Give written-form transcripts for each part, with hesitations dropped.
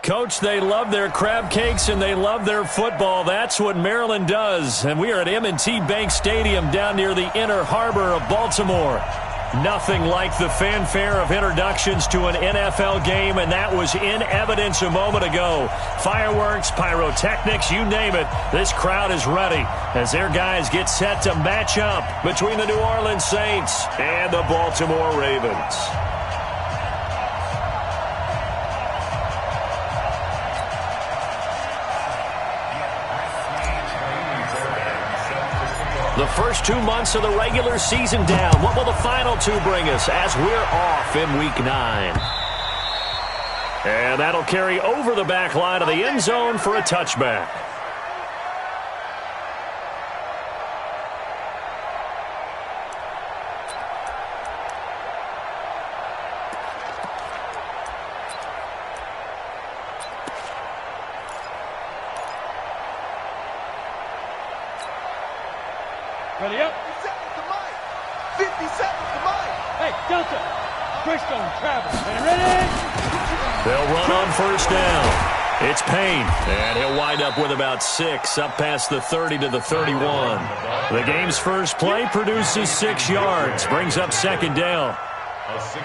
Coach, they love their crab cakes and they love their football. That's what Maryland does. And we are at M&T Bank Stadium down near the Inner Harbor of Baltimore. Nothing like the fanfare of introductions to an NFL game, and that was in evidence a moment ago. Fireworks, pyrotechnics, you name it. This crowd is ready as their guys get set to match up between the New Orleans Saints and the Baltimore Ravens. The first 2 months of the regular season down. What will the final two bring us as we're off in Week 9? And that'll carry over the back line of the end zone for a touchback. Ready up. 50 seconds to Mike. Hey, Delta. Bridgestone, travel. Ready? They'll run on first down. It's Payne, and he'll wind up with about 6, up past the 30 to the 31. The game's first play produces 6 yards, brings up second down.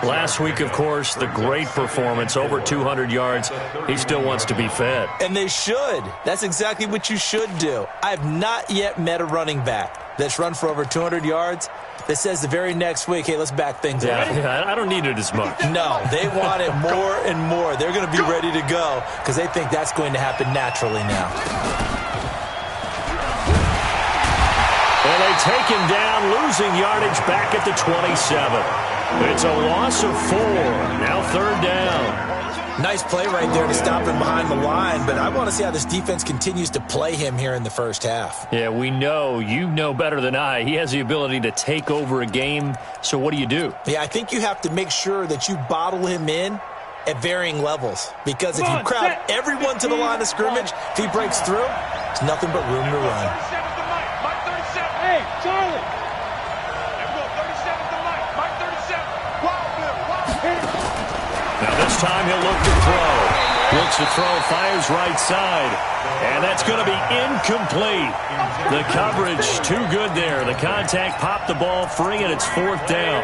Last week, of course, the great performance, over 200 yards. He still wants to be fed. And they should. That's exactly what you should do. I have not yet met a running back that's run for over 200 yards that says the very next week, hey, let's back things up. Yeah, I don't need it as much. No, they want it more and more. They're going to be ready to go because they think that's going to happen naturally now. And they take him down, losing yardage back at the 27. It's a loss of 4. Now third down. Nice play right there to stop him behind the line, but I want to see how this defense continues to play him here in the first half. Yeah, we know. You know better than I. He has the ability to take over a game, so what do? Yeah, I think you have to make sure that you bottle him in at varying levels, because if you crowd everyone to the line of scrimmage, if he breaks through, it's nothing but room to run. Hey, Charlie. Now this time he'll look to throw. Looks to throw, fires right side. And that's going to be incomplete. The coverage too good there. The contact popped the ball free, and it's fourth down.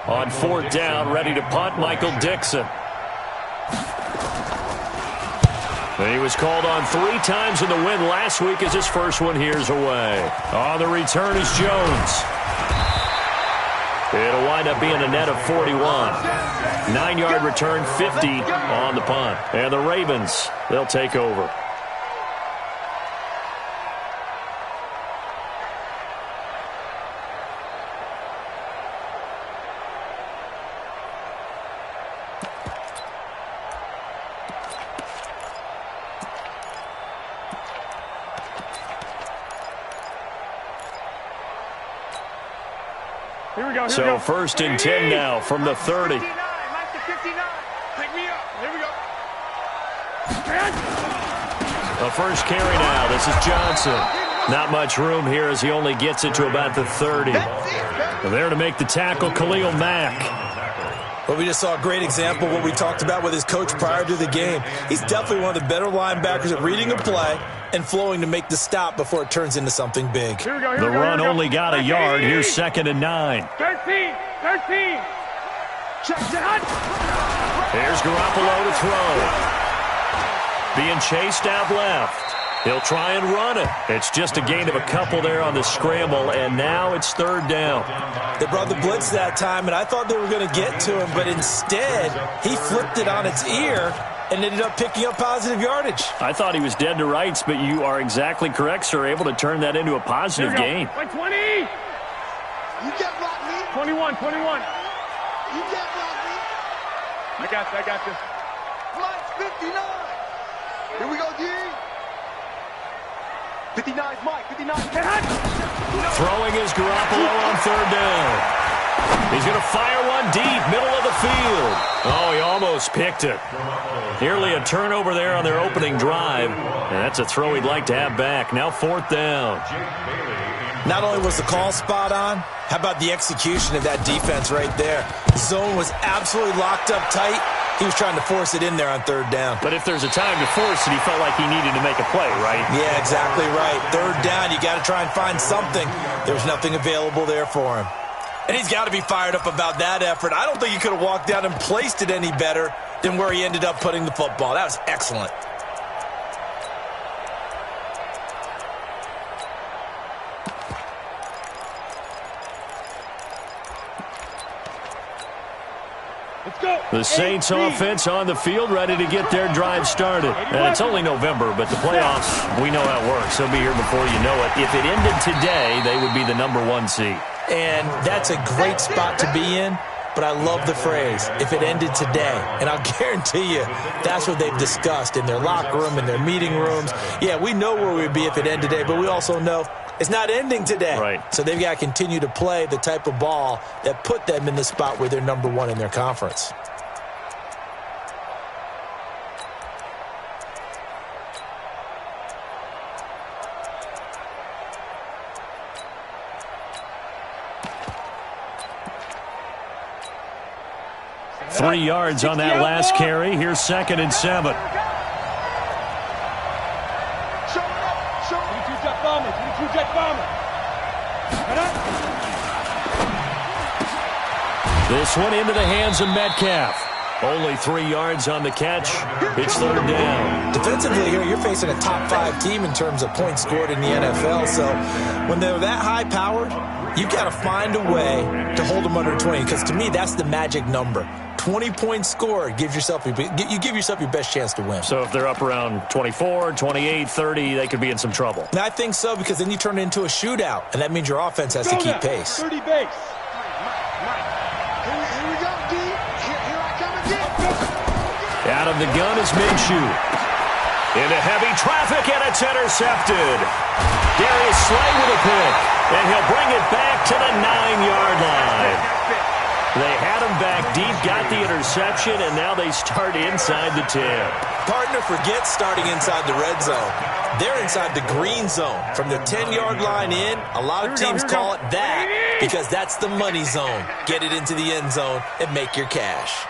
On fourth down, ready to punt, Michael Dixon. He was called on 3 times in the win last week as his first one here's away. On the return is Jones. It'll wind up being a net of 41. 9-yard return, 50 on the punt. And the Ravens, they'll take over. So first and 10 now from the 30. Take me up. Here we go. The first carry now. This is Johnson. Not much room here as he only gets it to about the 30. And there to make the tackle, Khalil Mack. Well, we just saw a great example of what we talked about with his coach prior to the game. He's definitely one of the better linebackers at reading a play and flowing to make the stop before it turns into something big. The run only got a yard. Here's second and 9. 13. Here's Garoppolo to throw. Being chased out left. He'll try and run it. It's just a gain of a couple there on the scramble, and now it's third down. They brought the blitz that time, and I thought they were going to get to him, but instead he flipped it on its ear and ended up picking up positive yardage. I thought he was dead to rights, but you are exactly correct, sir. Able to turn that into a positive gain. Like 20. You get blocked, me. 21. You get blocked, me. I got you. Mike's 59. Here we go, D. 59's Mike. 59. Throwing is Garoppolo on third down. He's going to fire one deep, middle of the field. Oh, he almost picked it. Nearly a turnover there on their opening drive. And that's a throw he'd like to have back. Now 4th down. Not only was the call spot on, how about the execution of that defense right there? The zone was absolutely locked up tight. He was trying to force it in there on 3rd down. But if there's a time to force it, he felt like he needed to make a play, right? Yeah, exactly right. 3rd down, you got to try and find something. There's nothing available there for him. And he's got to be fired up about that effort. I don't think he could have walked down and placed it any better than where he ended up putting the football. That was excellent. The Saints offense on the field, ready to get their drive started. And it's only November, but the playoffs, we know how it works. They'll be here before you know it. If it ended today, they would be the #1 seed. And that's a great spot to be in, but I love the phrase, if it ended today. And I'll guarantee you, that's what they've discussed in their locker room, in their meeting rooms. Yeah, we know where we'd be if it ended today, but we also know it's not ending today. Right. So they've got to continue to play the type of ball that put them in the spot where they're #1 in their conference. Three yards on that last carry. Here's 2nd and 7. This one into the hands of Metcalf. Only 3 yards on the catch. It's 3rd down. Defensively here, you're facing a top 5 team in terms of points scored in the NFL. So when they're that high powered, you've got to find a way to hold them under 20. Because to me, that's the magic number. 20 points scored, you give yourself your best chance to win. So if they're up around 24, 28, 30, they could be in some trouble. And I think so, because then you turn it into a shootout, and that means your offense has to keep pace. 30 base. Here we go, D. Here I come again. Out of the gun is Minshew. Into heavy traffic, and it's intercepted. Darius Slay with a pick, and he'll bring it back to the 9-yard line. They had him back deep, got the interception, and now they start inside the 10. Partner forgets starting inside the red zone. They're inside the green zone. From the 10-yard line in, a lot of teams call it that because that's the money zone. Get it into the end zone and make your cash.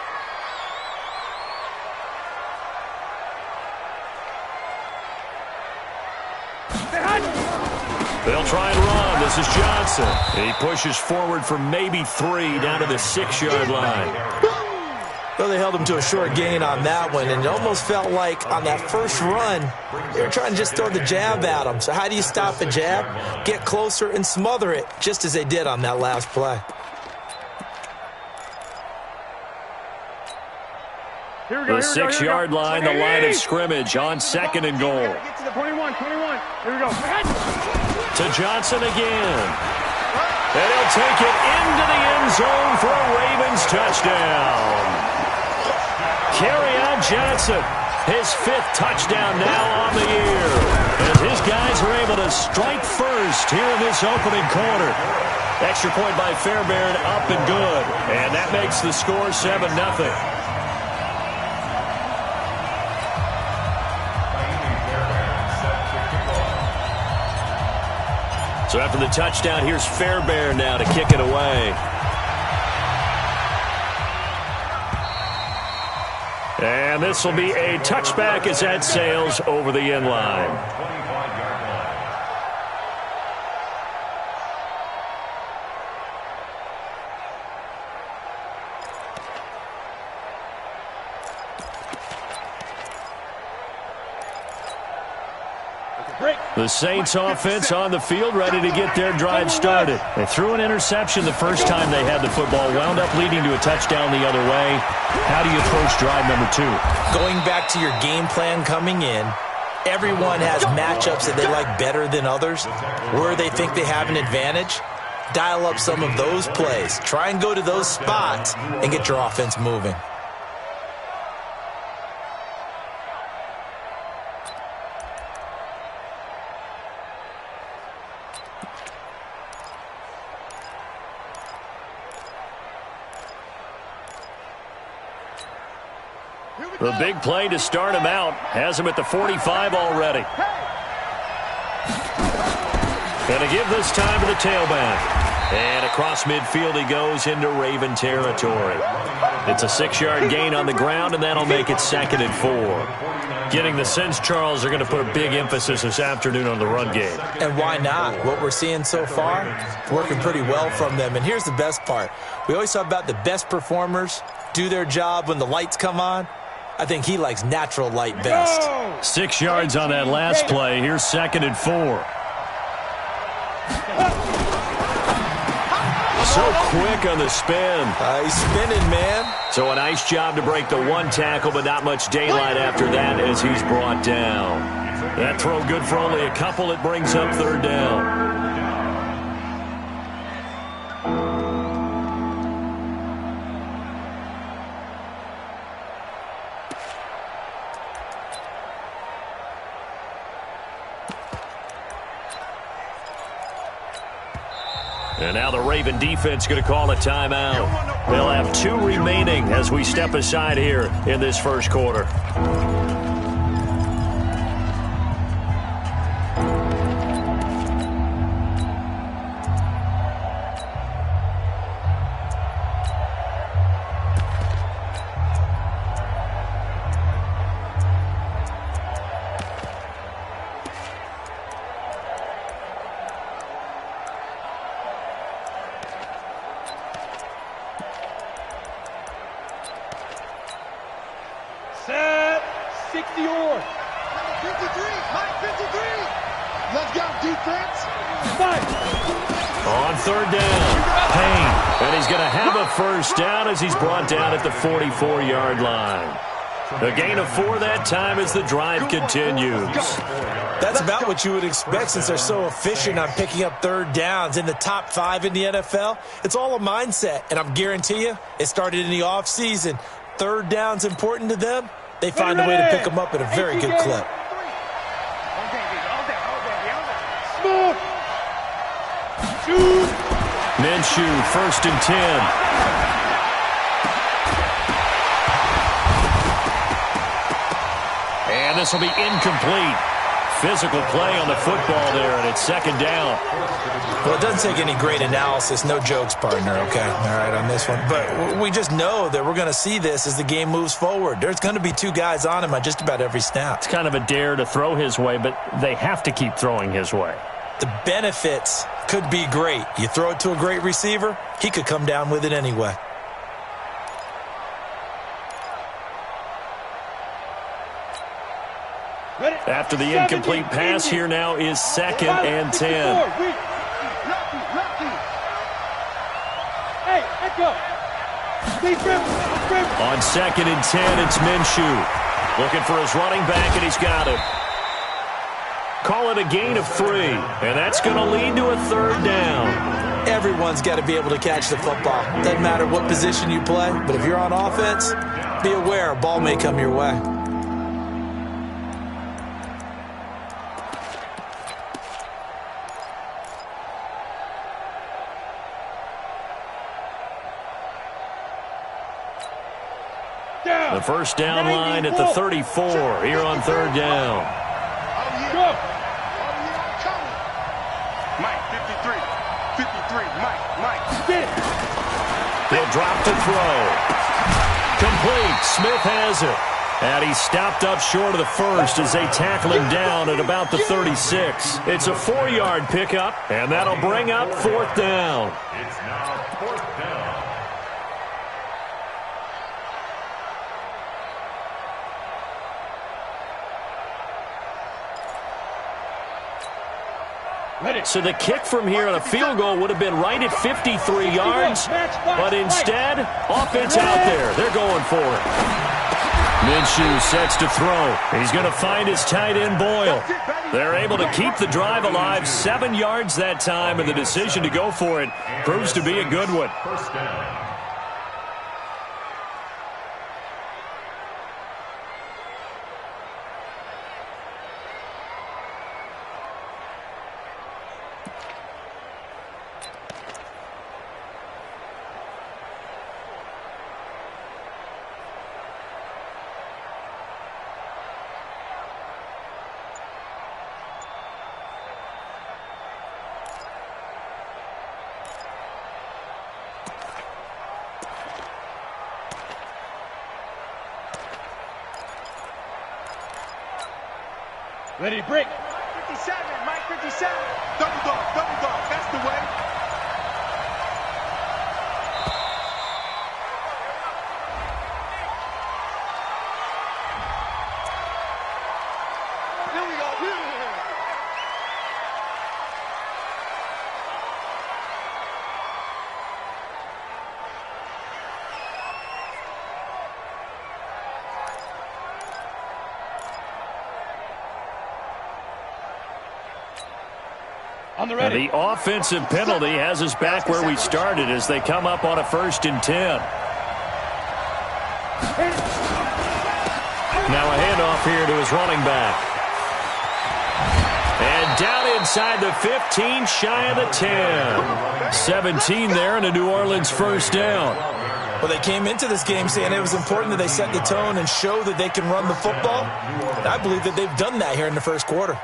They'll try and run. This is Johnson. He pushes forward for maybe 3 down to the 6-yard line. Well, they held him to a short gain on that one, and it almost felt like on that first run, they were trying to just throw the jab at him. So how do you stop a jab? Get closer and smother it, just as they did on that last play. The 6-yard line, the line of scrimmage on 2nd and goal. Get to the 21. Here we go. To Johnson again. And he'll take it into the end zone for a Ravens touchdown. Kerryon Johnson, his 5th touchdown now on the year. As his guys are able to strike first here in this opening quarter. Extra point by Fairbairn, up and good. And that makes the score 7-0. So after the touchdown, here's Fairbairn now to kick it away. And this will be a touchback as that sails over the end line. The Saints offense on the field, ready to get their drive started. They threw an interception the first time they had the football, wound up leading to a touchdown the other way. How do you approach drive number 2? Going back to your game plan coming in, everyone has matchups that they like better than others. Where they think they have an advantage, dial up some of those plays. Try and go to those spots and get your offense moving. The big play to start him out has him at the 45 already. And to give this time to the tailback. And across midfield he goes into Raven territory. It's a 6-yard gain on the ground, and that'll make it 2nd and 4. Getting the sense, Charles, they're going to put a big emphasis this afternoon on the run game. And why not? What we're seeing so far, working pretty well from them. And here's the best part. We always talk about the best performers do their job when the lights come on. I think he likes natural light best. 6 yards on that last play. Here's 2nd and 4. So quick on the spin. He's spinning, man. So a nice job to break the one tackle, but not much daylight after that as he's brought down. That throw good for only a couple. It brings up 3rd down. And now the Raven defense going to call a timeout. They'll have 2 remaining as we step aside here in this first quarter. Set 60 or 53, Mike 53. Let's go, defense. fight. On 3rd down, Payne. And he's going to have a first down as he's brought down at the 44-yard line. A gain of 4 that time as the drive continues. That's about what you would expect since they're so efficient on picking up 3rd downs in the top 5 in the NFL. It's all a mindset, and I'm guarantee you it started in the offseason. 3rd down's important to them. They find a way to pick them up at a very good clip. Smooth. Shoot. Minshew, 1st and 10. And this will be incomplete. Physical play on the football there, and it's 2nd down. Well, it doesn't take any great analysis. No jokes, partner, okay? All right, on this one. But we just know that we're going to see this as the game moves forward. There's going to be 2 guys on him on just about every snap. It's kind of a dare to throw his way, but they have to keep throwing his way. The benefits could be great. You throw it to a great receiver, he could come down with it anyway. After the incomplete pass, here now is 2nd and 10. Hey, let's go. On 2nd and 10, it's Minshew. Looking for his running back, and he's got it. Call it a gain of 3, and that's going to lead to a 3rd down. Everyone's got to be able to catch the football. Doesn't matter what position you play, but if you're on offense, be aware a ball may come your way. The first down line at the 34 here on 3rd down. Go. Mike 53, 53, Mike. Get it. He'll drop to throw. Complete. Smith has it. And he's stopped up short of the first as they tackle him down at about the 36. It's a 4-yard pickup, and that'll bring up 4th down. It's now 4th down. So the kick from here on a field goal would have been right at 53 yards, but instead, offense out there. They're going for it. Minshew sets to throw. He's going to find his tight end, Boyle. They're able to keep the drive alive, 7 yards that time, and the decision to go for it proves to be a good one. First down. Ready, break. 57, Mike 57. Double dog, that's the way. Here we go. On the And ready. the offensive penalty has us back where we started as they come up on a 1st and 10. Now a handoff here to his running back. And down inside the 15, shy of the 10. 17 there and a New Orleans 1st down. Well, they came into this game saying it was important that they set the tone and show that they can run the football. And I believe that they've done that here in the 1st quarter.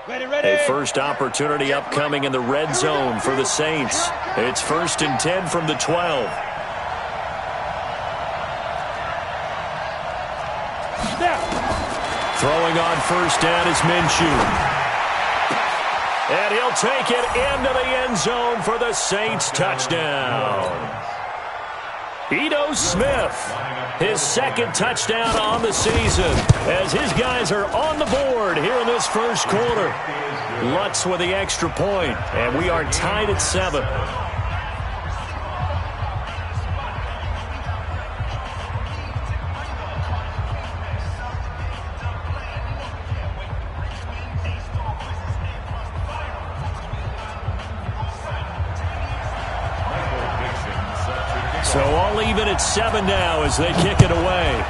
Ready, ready. A first opportunity upcoming in the red zone for the Saints. It's 1st and 10 from the 12. Snap. Throwing on 1st down is Minshew. And he'll take it into the end zone for the Saints touchdown. Ito Smith, his 2nd touchdown on the season as his guys are on the board here in this 1st quarter. Lutz with the extra point, and we are tied at 7. So all even at 7 now as they kick it away.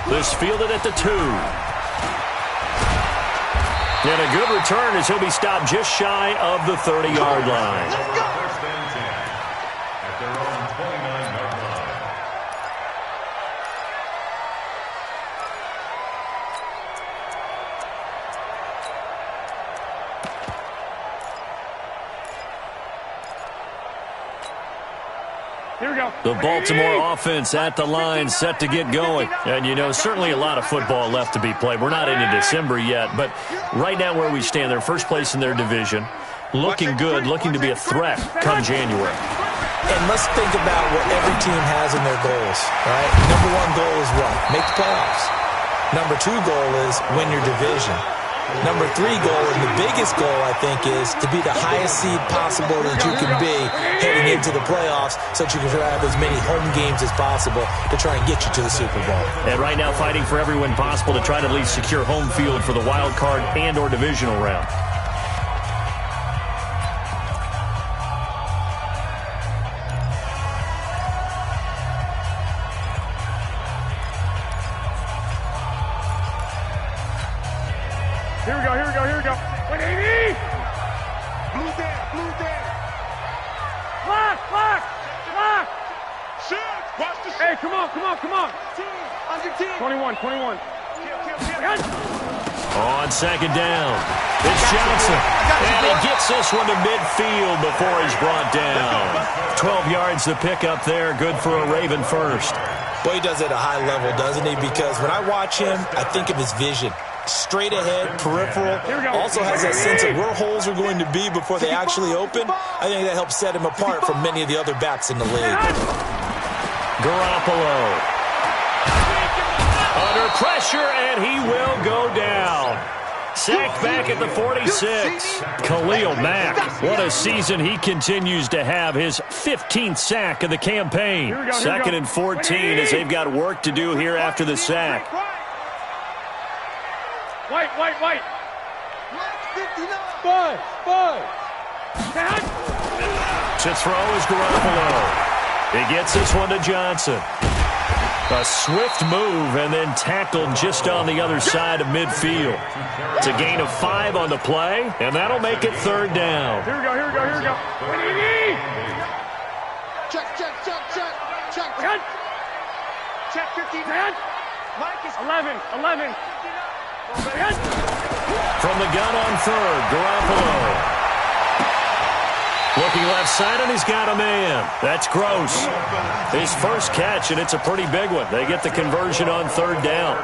This fielded at the 2. And a good return as he'll be stopped just shy of the 30-yard line. First and 10 at their own 29-yard line. Here we go. The Baltimore offense at the line, set to get going. And, you know, certainly a lot of football left to be played. We're not into December yet, but right now where we stand, they're 1st place in their division. Looking good, looking to be a threat come January. And let's think about what every team has in their goals, right? Number 1 goal is what? Make the playoffs. Number 2 goal is win your division. Number 3 goal, and the biggest goal, I think, is to be the highest seed possible that you can be heading into the playoffs so that you can have as many home games as possible to try and get you to the Super Bowl. And right now fighting for every win possible to try to at least secure home field for the wild card and or divisional round. Here we go, here we go, here we go. 180! Blue down. Lock! Shoot! Watch the Hey, come on. Under 10. 21. Kill. On 2nd down, it's Johnson. And he gets this one to midfield before he's brought down. 12 yards to pick up there, good for a Raven 1st. Boy, he does it at a high level, doesn't he? Because when I watch him, I think of his vision. Straight ahead, peripheral, also has that sense of where holes are going to be before they actually open. I think that helps set him apart from many of the other backs in the league. Garoppolo. Under pressure, and he will go down. Sacked back at the 46. Khalil Mack, what a season he continues to have. His 15th sack of the campaign. 2nd and 14 as they've got work to do here after the sack. White. 59. 5. To throw is Garoppolo. He gets this one to Johnson. A swift move and then tackled just on the other side of midfield. It's a gain of 5 on the play, and that'll make it 3rd down. Here we go. 180! Check. Check 15. Mike is 11. From the gun on 3rd, Garoppolo. Looking left side, and he's got a man. That's Gross. His first catch, and it's a pretty big one. They get the conversion on third down.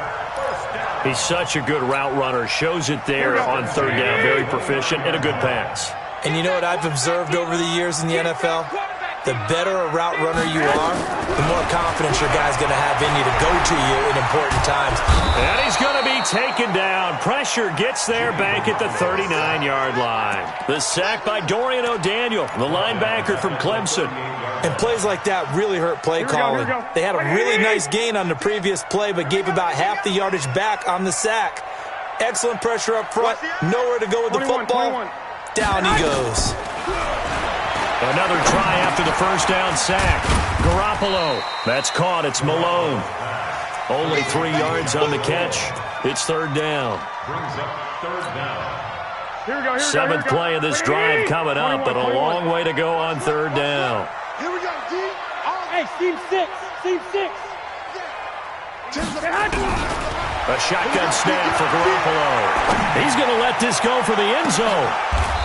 He's such a good route runner. Shows it there on third down. Very proficient and a good pass. And you know what I've observed over the years in the NFL? The better a route runner you are, the more confidence your guy's going to have in you to go to you in important times. And he's going to be taken down. Pressure gets there back at the 39-yard line. The sack by Dorian O'Daniel, the linebacker from Clemson. And plays like that really hurt play calling. They had a really nice gain on the previous play, but gave about half the yardage back on the sack. Excellent pressure up front. Nowhere to go with the football. Down he goes. Another try after the first down sack. Garoppolo. That's caught. It's Malone. Only 3 yards on the catch. It's third down. Brings up third down. Seventh play of this drive coming up, but a long way to go on third down. Here we go, D. Hey, Team 6. Team 6. A shotgun snap for Garoppolo. He's going to let this go for the end zone.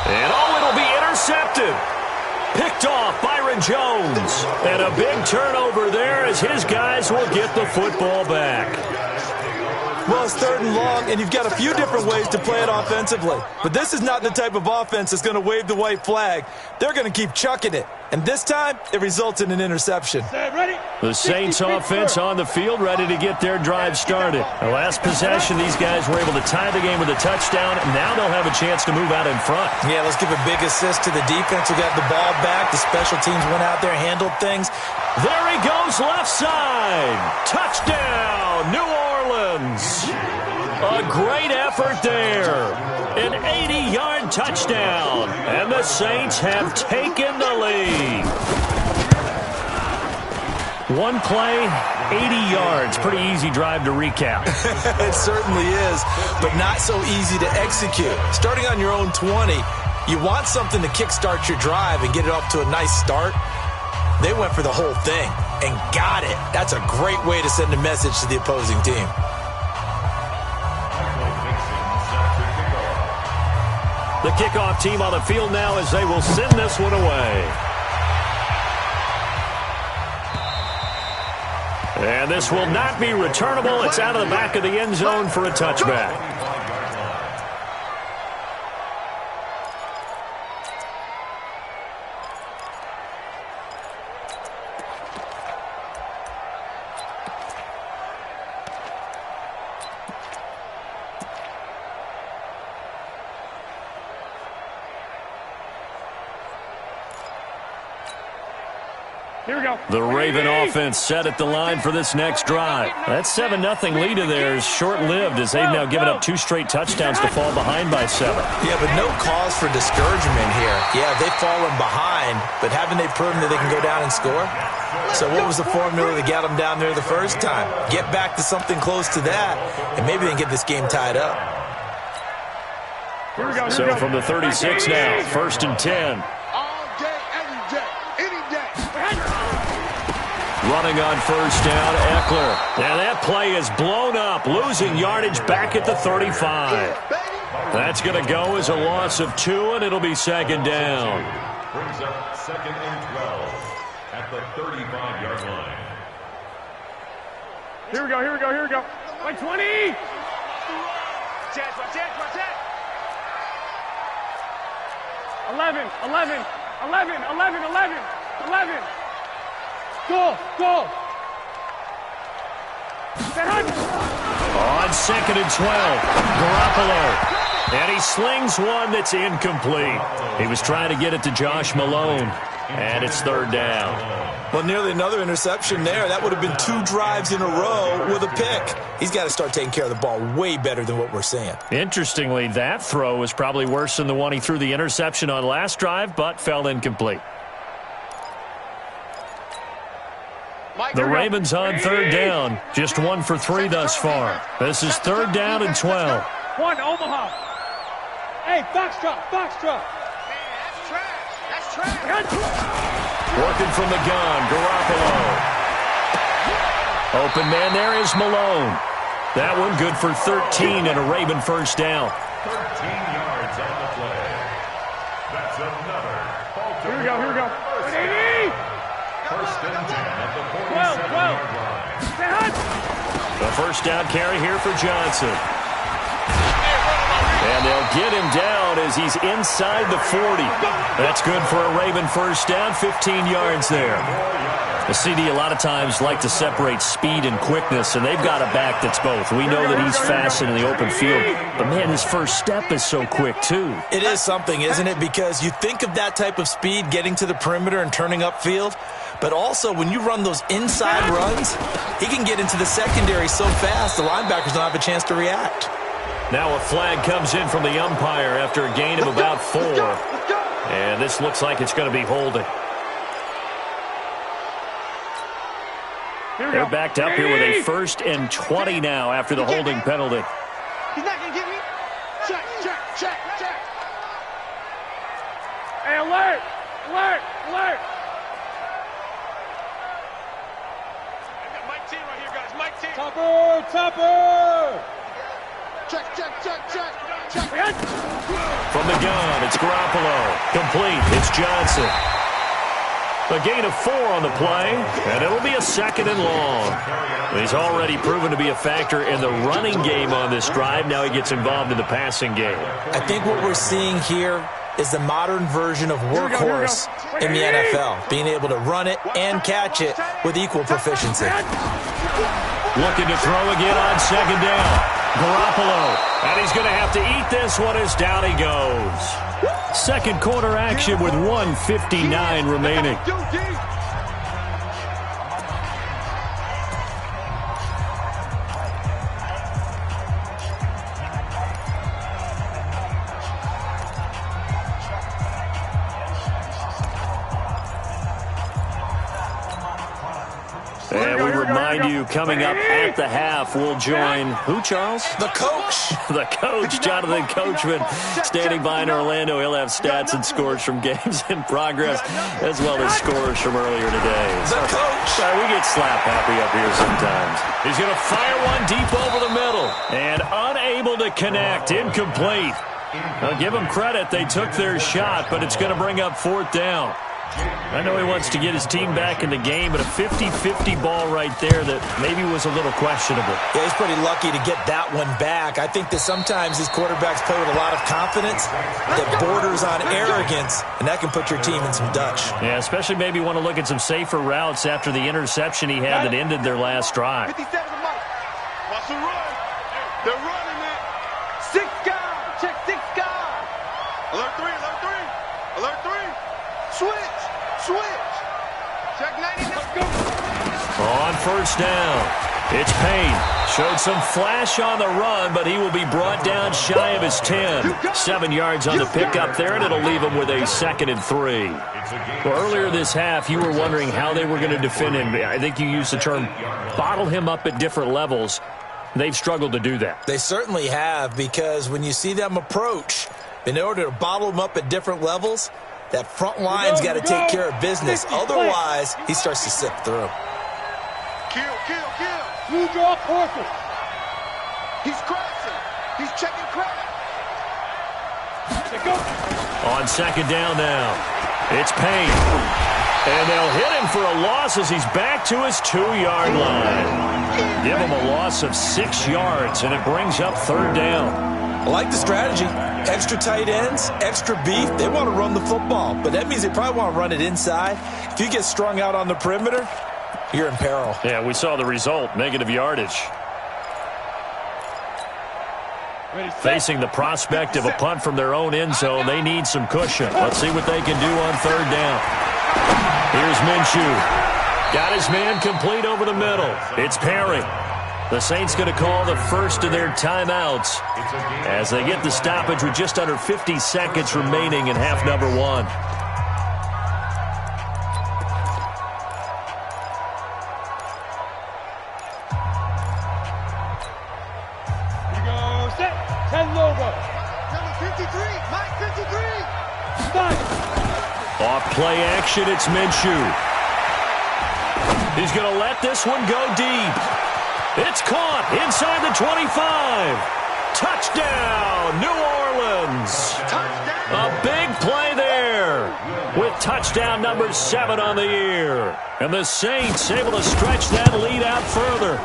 And it'll be intercepted. Picked off Byron Jones. And a big turnover there as his guys will get the football back. Well, it's third and long, and you've got a few different ways to play it offensively. But this is not the type of offense that's going to wave the white flag. They're going to keep chucking it. And this time, it results in an interception. The Saints offense on the field, ready to get their drive started. The last possession, these guys were able to tie the game with a touchdown. Now they'll have a chance to move out in front. Yeah, let's give a big assist to the defense who got the ball back. The special teams went out there, handled things. There he goes, left side. Touchdown, New Orleans. A great effort there. An 80-yard touchdown. And the Saints have taken the lead. One play, 80 yards. Pretty easy drive to recap. It certainly is, but not so easy to execute. Starting on your own 20, you want something to kickstart your drive and get it off to a nice start. They went for the whole thing and got it. That's a great way to send a message to the opposing team. The kickoff team on the field now as they will send this one away. And this will not be returnable. It's out of the back of the end zone for a touchback. Here we go. The Raven offense set at the line for this next drive. That 7-0 lead of theirs short-lived as they've now given up 2 straight touchdowns to fall behind by 7. Yeah, but no cause for discouragement here. Yeah, they've fallen behind, but haven't they proven that they can go down and score? So what was the formula that got them down there the first time? Get back to something close to that, and maybe they can get this game tied up. Here we go. So from the 36 now, 1st and 10. Running on first down, Eckler. Now that play is blown up, losing yardage back at the 35. That's going to go as a loss of 2, and it'll be second down. Brings up 2nd and 12 at the 35-yard line. Here we go, here we go, here we go. Like 20! Watch that. 11. Go! On 2nd and 12, Garoppolo. And he slings one that's incomplete. He was trying to get it to Josh Malone, and it's third down. Well, nearly another interception there. That would have been 2 drives in a row with a pick. He's got to start taking care of the ball way better than what we're seeing. Interestingly, that throw was probably worse than the one he threw the interception on last drive, but fell incomplete. The Ravens on third down, just 1 for 3 thus far. This is third down and 12. One, Omaha. Hey, Foxtrot. Man, that's trash. Working from the gun, Garoppolo. Open man there is Malone. That one good for 13 and a Raven first down. 13 yards on the play. That's another faulty Here we go, here we go. First and 10 at the 12. 47-yard line. The first down carry here for Johnson. And they'll get him down as he's inside the 40. That's good for a Raven first down, 15 yards there. The CD a lot of times like to separate speed and quickness, and they've got a back that's both. We know that he's fast in the open field, but, man, his first step is so quick, too. It is something, isn't it? Because you think of that type of speed getting to the perimeter and turning upfield, but also when you run those inside runs, he can get into the secondary so fast the linebackers don't have a chance to react. Now a flag comes in from the umpire after a gain of about 4. And this looks like it's going to be holding. They're backed up here with a 1st and 20 now after the holding penalty. He's not going to get me. Check. Hey, alert. I got Mike T right here, guys. Mike T. Topper. Check. From the gun, it's Garoppolo. Complete. It's Johnson. A gain of 4 on the play, and it'll be a 2nd and long. He's already proven to be a factor in the running game on this drive. Now he gets involved in the passing game. I think what we're seeing here is the modern version of workhorse in the NFL, being able to run it and catch it with equal proficiency. Looking to throw again on 2nd down. Garoppolo, and he's going to have to eat this one as down he goes. Second quarter action with 1:59 remaining. And we remind you, coming up at the half, we'll join who, Charles? The coach. The coach, Jonathan Coachman, standing by in Orlando. He'll have stats and scores from games in progress, as well as scores from earlier today. The coach. Sorry, we get slap happy up here sometimes. He's going to fire one deep over the middle, and unable to connect, incomplete. I'll give them credit. They took their shot, but it's going to bring up 4th down. I know he wants to get his team back in the game, but a 50-50 ball right there that maybe was a little questionable. Yeah, he's pretty lucky to get that one back. I think that sometimes these quarterbacks play with a lot of confidence that borders on arrogance, and that can put your team in some Dutch. Yeah, especially maybe want to look at some safer routes after the interception he had that ended their last drive. 57 Watch the run. They're running it. 6 guys. Check 6 guys. Alert 3. Switch. Check 99. Let's go. On 1st down, it's Payne. Showed some flash on the run, but he will be brought down shy of his 10. 7 yards on the pickup there, and it'll leave him with a 2nd and 3. Well, earlier this half, you were wondering how they were going to defend him. I think you used the term bottle him up at different levels. They've struggled to do that. They certainly have, because when you see them approach, in order to bottle them up at different levels, that front line's got to take care of business. Otherwise, he starts to sip through. Kill. Blue draw forces. He's crashing. He's checking crack. Go. On 2nd down now, it's Payne. And they'll hit him for a loss as he's back to his 2-yard line. Give him a loss of 6 yards, and it brings up 3rd down. I like the strategy. Extra tight ends, extra beef. They want to run the football, but that means they probably want to run it inside. If you get strung out on the perimeter, you're in peril. Yeah, we saw the result, negative yardage. Facing the prospect of a punt from their own end zone, they need some cushion. Let's see what they can do on 3rd down. Here's Minshew. Got his man complete over the middle. It's Perry. The Saints going to call the first of their timeouts as they get the stoppage with just under 50 seconds remaining in half number 1. Here we go. Set. 10 Nova. Number 53. Mike 53. Stop. Off play action, it's Minshew. He's going to let this one go deep. It's caught inside the 25. Touchdown, New Orleans. A big play there with Touchdown number 7 on the year. And the Saints able to stretch that lead out further.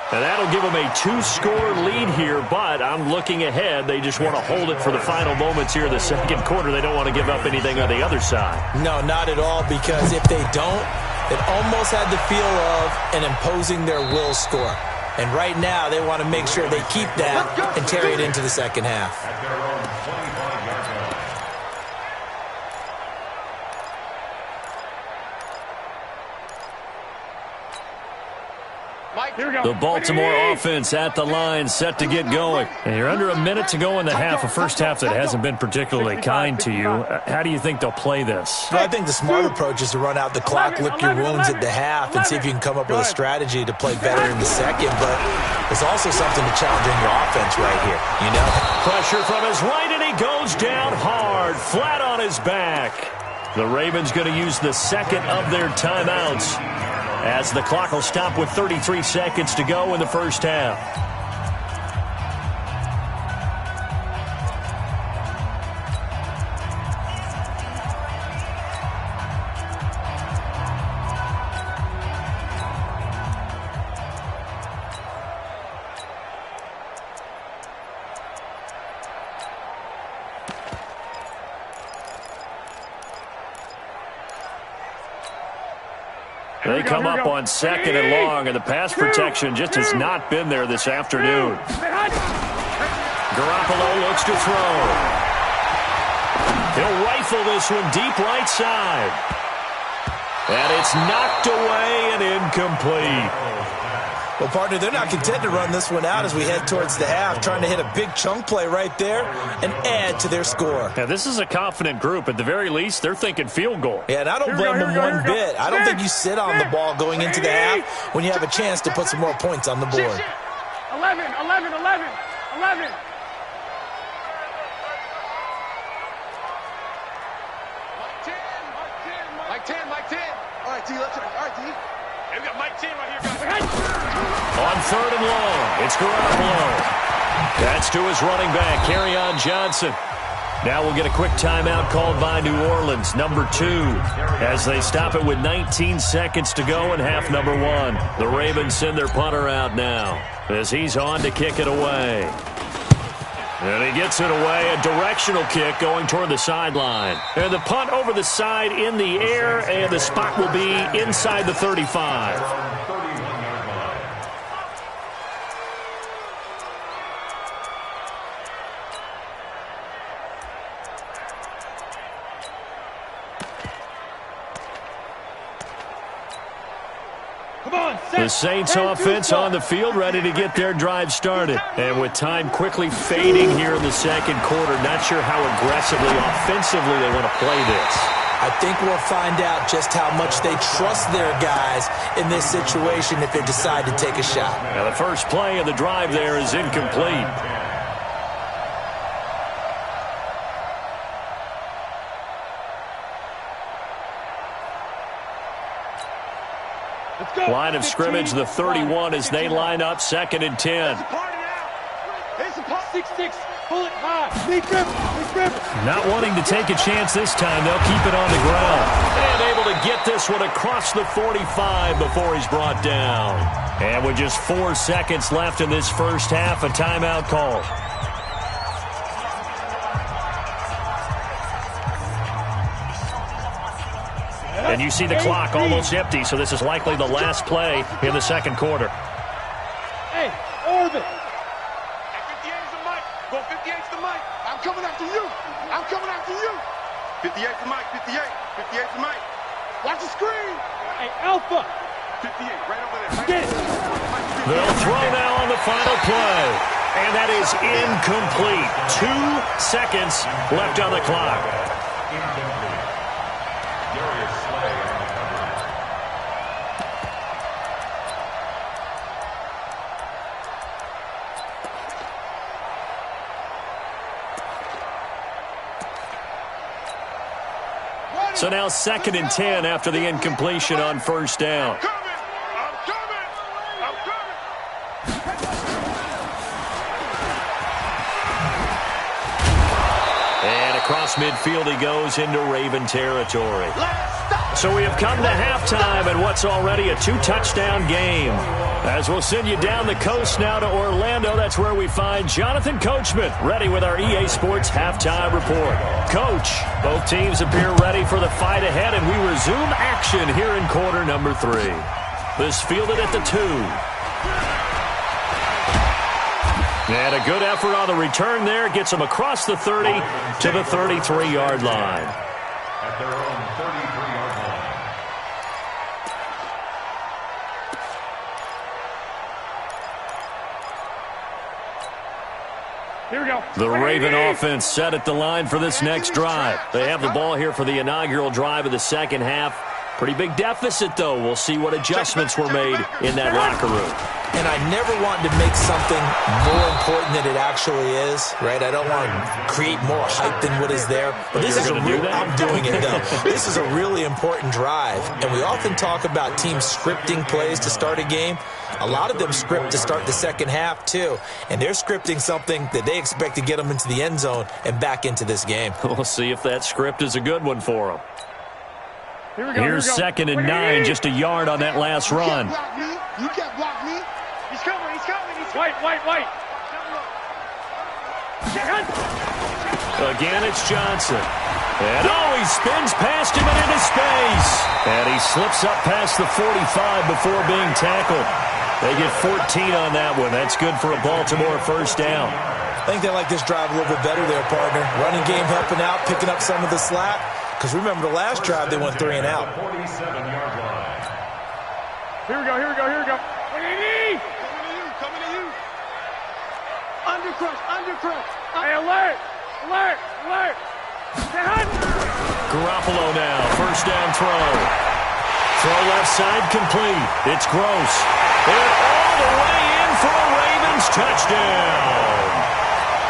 And that'll give them a 2-score lead here, but I'm looking ahead. They just want to hold it for the final moments here in the second quarter. They don't want to give up anything on the other side. No, not at all, because if they don't, it almost had the feel of an imposing their will score. And right now, they want to make sure they keep that and carry it into the second half. At their own 25-yard line. The Baltimore offense at the line, set to get going. And you're under a minute to go in the half, a first half that hasn't been particularly kind to you. How do you think they'll play this? Well, I think the smart approach is to run out the clock, lick your wounds at the half, and see if you can come up with a strategy to play better in the second. But there's also something to challenging your offense right here, you know? Pressure from his right, and he goes down hard, flat on his back. The Ravens going to use the second of their timeouts, as the clock will stop with 33 seconds to go in the first half. They come up on second and long, and the pass protection just has not been there this afternoon. Garoppolo looks to throw. He'll rifle this one deep right side. And it's knocked away and incomplete. Well, partner, they're not content to run this one out as we head towards the half, trying to hit a big chunk play right there and add to their score. Yeah, this is a confident group. At the very least, they're thinking field goal. Yeah, and I don't blame them one bit. I don't think you sit on the ball going into the half when you have a chance to put some more points on the board. 11, 11, 11, 11. Mike 10. All right, D, let's go. All right, D. Hey, we got Mike 10 right here, guys. On third and long, it's Garoppolo. That's to his running back, Kerryon Johnson. Now we'll get a quick timeout called by New Orleans, number 2, as they stop it with 19 seconds to go in half number 1. The Ravens send their punter out now as he's on to kick it away. And he gets it away, a directional kick going toward the sideline. And the punt over the side in the air, and the spot will be inside the 35. The Saints offense on the field, ready to get their drive started. And with time quickly fading here in the second quarter, not sure how aggressively, offensively they want to play this. I think we'll find out just how much they trust their guys in this situation if they decide to take a shot. Now the first play of the drive there is incomplete. Line of scrimmage, the 31, as they line up, 2nd and 10. 6-6, pull it high. Sneak grip. Not wanting to take a chance this time, they'll keep it on the ground. And able to get this one across the 45 before he's brought down. And with just 4 seconds left in this first half, a timeout call. And you see the clock almost empty, so this is likely the last play in the second quarter. Hey, orbit. 58 is the mic. Go 58 to Mike. I'm coming after you. 58 to Mike. 58 to Mike. Watch the screen. Hey, Alpha. 58, right over there. Get it. They'll throw now on the final play. And that is incomplete. 2 seconds left on the clock. So now 2nd and 10 after the incompletion on first down. I'm coming. And a Across midfield he goes into Raven territory. So we have come to halftime in what's already a 2-touchdown game. As we'll send you down the coast now to Orlando, that's where we find Jonathan Coachman ready with our EA Sports halftime report. Coach, both teams appear ready for the fight ahead, and we resume action here in quarter number 3. This fielded at the 2. And a good effort on the return there. Gets them across the 30 to the 33-yard line. At their own 33-yard line. Here we go. The Raven offense set at the line for this next drive. They have the ball here for the inaugural drive of the second half. Pretty big deficit, though. We'll see what adjustments were made in that locker room. And I never want to make something more important than it actually is, right? I don't want to create more hype than what is there. But this is a real, I'm doing it, though. This is a really important drive. And we often talk about teams scripting plays to start a game. A lot of them script to start the second half, too. And they're scripting something that they expect to get them into the end zone and back into this game. We'll see if that script is a good one for them. Here we go. Here's second and 9, just a yard on that last run. You can't block me. He's coming. He's coming. White. Again, it's Johnson. And he spins past him and into space. And he slips up past the 45 before being tackled. They get 14 on that one. That's good for a Baltimore first down. I think they like this drive a little bit better there, partner. Running game helping out, picking up some of the slack. Because remember, the last drive, they went 3 and out. 47-yard line. Here we go. Coming to you. Undercrush. Hey, alert. Garoppolo now, first down throw. Throw left side complete. It's Gross. And all the way in for a Ravens touchdown.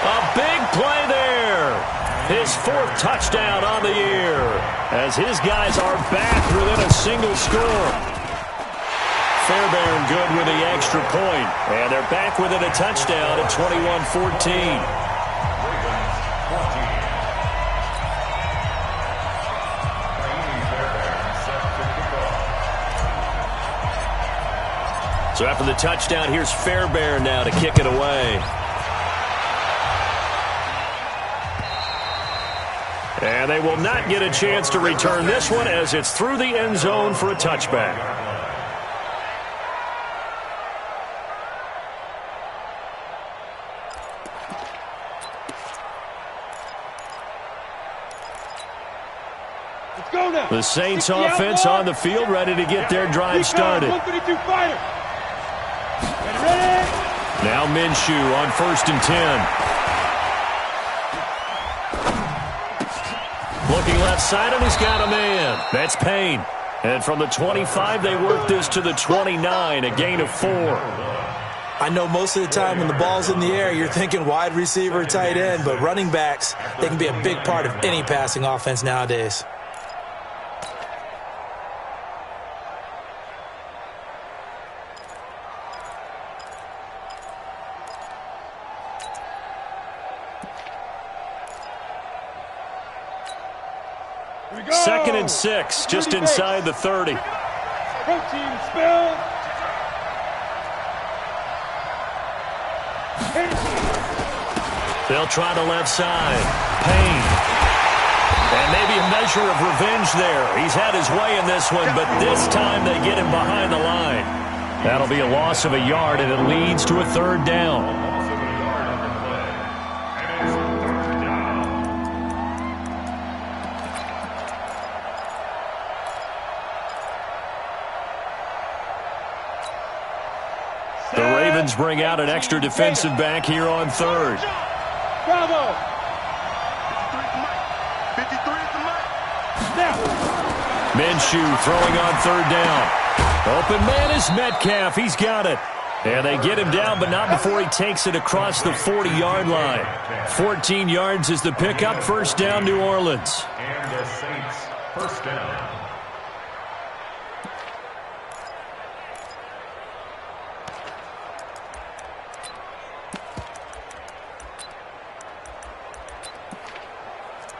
A big play there. His 4th touchdown on the year. As his guys are back within a single score. Fairbairn good with the extra point. And they're back within a touchdown at 21-14. So after the touchdown, here's Fairbairn now to kick it away. And they will not get a chance to return this one as it's through the end zone for a touchback. Let's go now. The Saints offense on the field, ready to get their drive started. 152 fighter. Ready? Now Minshew on 1st and 10. Looking left side, and he's got a man. That's Payne. And from the 25, they work this to the 29, a gain of 4. I know most of the time when the ball's in the air, you're thinking wide receiver, tight end, but running backs, they can be a big part of any passing offense nowadays. Second and 6, just inside the 30. Protein spill. They'll try the left side. Payne. And maybe a measure of revenge there. He's had his way in this one, but this time they get him behind the line. That'll be a loss of a yard, and it leads to a 3rd down. Bring out an extra defensive back here on 3rd. Bravo. 53 is the mic. Minshew throwing on 3rd down. Open man is Metcalf. He's got it. And they get him down, but not before he takes it across the 40-yard line. 14 yards is the pickup. First down, New Orleans. And the Saints, first down.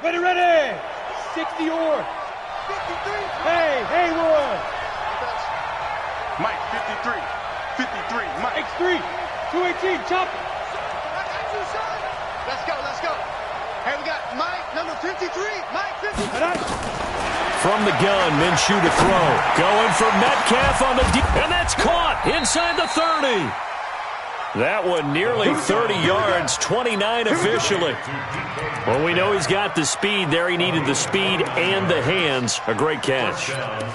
Ready. 60 or. 53. Hey, Haywood. Mike, 53. 53. Mike. X3. 218. Chop it. Let's go. Hey, we got Mike, number 53. Mike, 53. From the gun, Minshew to throw. Going for Metcalf on the deep. And that's caught inside the 30. That one nearly 30 yards, 29 officially. Well, we know he's got the speed there. He needed the speed and the hands. A great catch.